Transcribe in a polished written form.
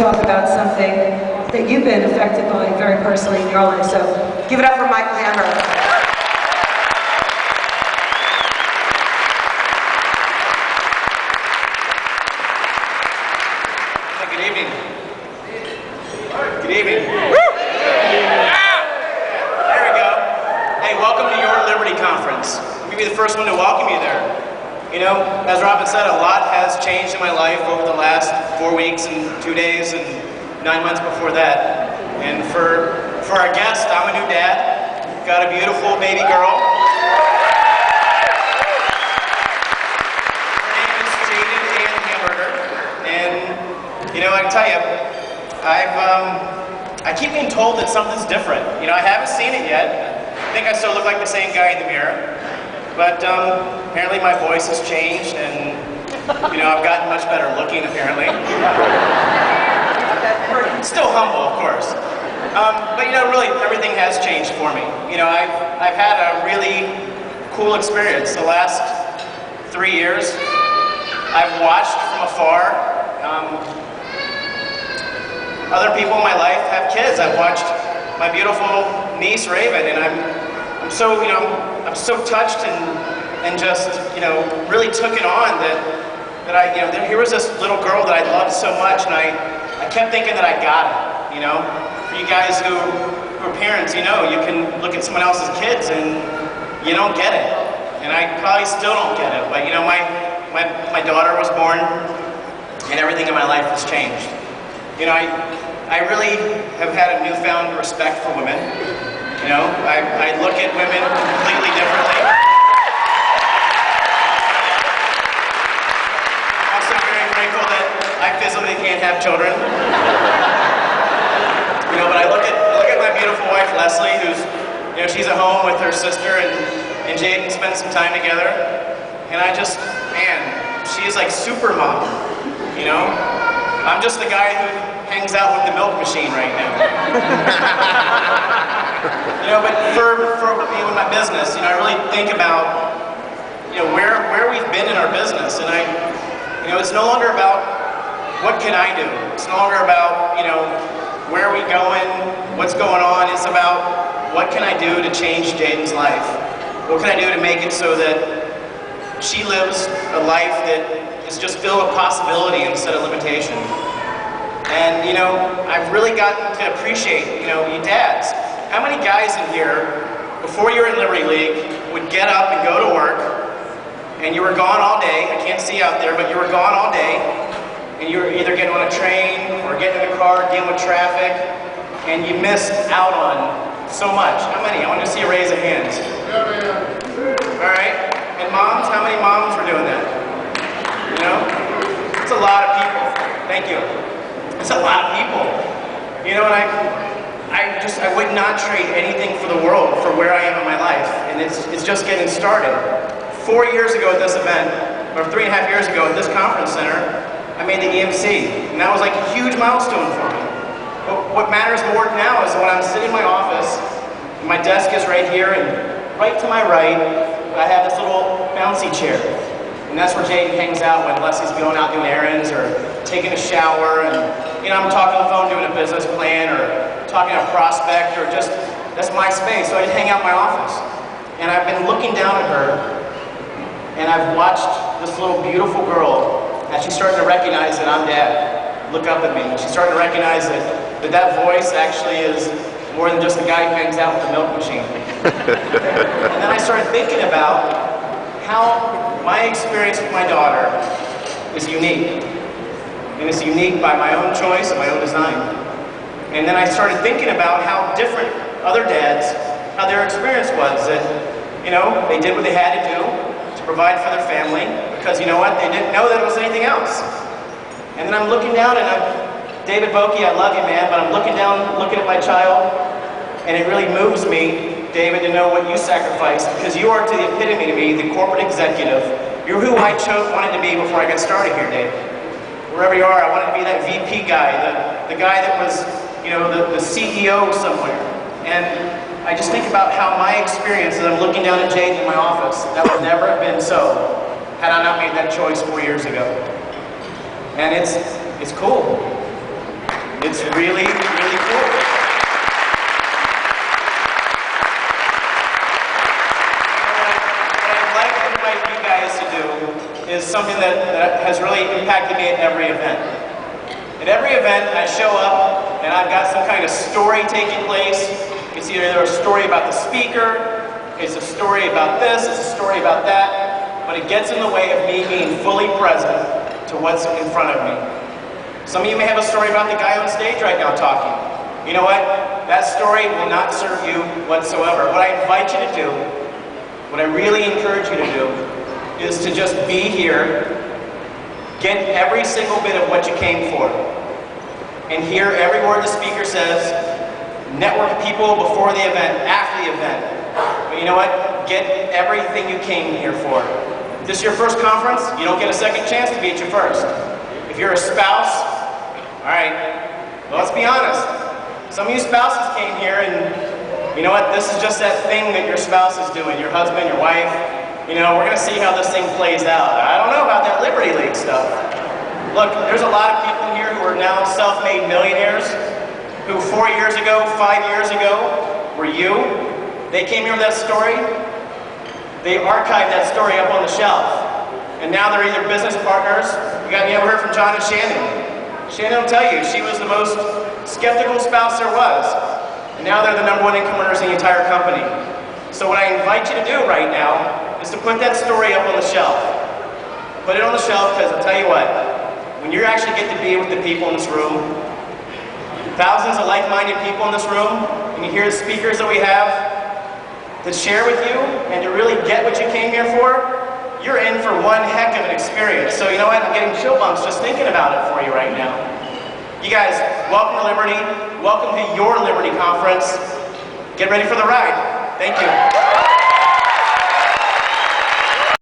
talk about something that you've been affected by very personally in your life. So give it up for Michael Hamburger. Good evening. Good evening. There we go. Hey, welcome to your Liberty Conference. Let me be the first one to welcome you there. You know, as Robin said, a lot has changed in my life over the last 4 weeks and 2 days and 9 months before that. And for our guest, I'm a new dad. Got a beautiful baby girl. Her name is Jaden Ann Hamburger. And, you know, I can tell you, I keep being told that something's different. You know, I haven't seen it yet. I think I still look like the same guy in the mirror. But apparently my voice has changed, and you know, I've gotten much better looking, apparently. Still humble, of course. But you know, really, everything has changed for me. You know, I've had a really cool experience the last 3 years. I've watched from afar. Other people in my life have kids. I've watched my beautiful niece Raven, and I'm so, you know, I'm so touched and just, you know, really took it on that I, you know, here was this little girl that I loved so much, and I kept thinking that I got it, you know. For you guys who are parents, you know, you can look at someone else's kids and you don't get it, and I probably still don't get it. But you know, my daughter was born, and everything in my life has changed. You know, I really have had a newfound respect for women. You know, I look at women completely differently. I'm also very grateful that I physically can't have children. You know, but I look at my beautiful wife Leslie, who's, you know, she's at home with her sister, and Jaden spent some time together. And I just, man, she is like super mom. You know, I'm just the guy who hangs out with the milk machine right now. You know, but for me with my business, you know, I really think about, you know, where we've been in our business, and you know, it's no longer about what can I do. It's no longer about, you know, where are we going, what's going on. It's about what can I do to change Jaden's life. What can I do to make it so that she lives a life that is just filled with possibility instead of limitation. And, you know, I've really gotten to appreciate, you know, you dads. How many guys in here, before you were in Liberty League, would get up and go to work, and you were gone all day? I can't see out there, but you were gone all day, and you were either getting on a train or getting in a car, dealing with traffic, and you missed out on so much. How many? I want to see a raise of hands. All right. And moms, how many moms were doing that? You know? It's a lot of people. Thank you. It's a lot of people. You know, and I would not trade anything for the world for where I am in my life. And it's just getting started. 4 years ago at this event, or 3.5 years ago at this conference center, I made the EMC. And that was like a huge milestone for me. But what matters more now is when I'm sitting in my office, and my desk is right here, and right to my right, I have this little bouncy chair. And that's where Jaden hangs out when Leslie's going out doing errands or taking a shower, and you know, I'm talking on the phone doing a business plan or talking to a prospect, or just, that's my space. So I just hang out in my office. And I've been looking down at her, and I've watched this little beautiful girl as she's starting to recognize that I'm dad. Look up at me. She's starting to recognize that voice actually is more than just the guy who hangs out with the milk machine. And then I started thinking about how my experience with my daughter is unique. And it's unique by my own choice and my own design. And then I started thinking about how different other dads, how their experience was. That, you know, they did what they had to do to provide for their family, because you know what? They didn't know that it was anything else. And then I'm looking down, and David Vokey, I love you, man, but I'm looking down, looking at my child, and it really moves me, David, to know what you sacrificed, because you are to the epitome to me, the corporate executive. You're who I wanted to be before I got started here, David. Wherever you are, I wanted to be that VP guy, the guy that was, you know, the CEO somewhere. And I just think about how my experience, as I'm looking down at Jaden in my office, that would never have been so had I not made that choice 4 years ago. And it's cool. It's really, really cool. What I'd like to invite you guys to do is something that has really impacted me at every event. At every event, I show up and I've got some kind of story taking place. It's either a story about the speaker, it's a story about this, it's a story about that, but it gets in the way of me being fully present to what's in front of me. Some of you may have a story about the guy on stage right now talking. You know what? That story will not serve you whatsoever. What I invite you to do, what I really encourage you to do, is to just be here, get every single bit of what you came for, and hear every word the speaker says, network people before the event, after the event. But you know what? Get everything you came here for. If this is your first conference, you don't get a second chance to be at your first. If you're a spouse, all right, well, let's be honest. Some of you spouses came here and you know what? This is just that thing that your spouse is doing, your husband, your wife. You know, we're going to see how this thing plays out. I don't know about that Liberty League stuff. Look, there's a lot of people here who are now self-made millionaires who 4 years ago, 5 years ago, were you. They came here with that story. They archived that story up on the shelf. And now they're either business partners. You ever heard from John and Shannon? Shannon will tell you, she was the most skeptical spouse there was. And now they're the #1 income earners in the entire company. So what I invite you to do right now is to put that story up on the shelf. Put it on the shelf because I'll tell you what, when you actually get to be with the people in this room, thousands of like-minded people in this room, and you hear the speakers that we have to share with you and to really get what you came here for, you're in for one heck of an experience. So you know what, I'm getting chill bumps just thinking about it for you right now. You guys, welcome to Liberty. Welcome to your Liberty Conference. Get ready for the ride. Thank you.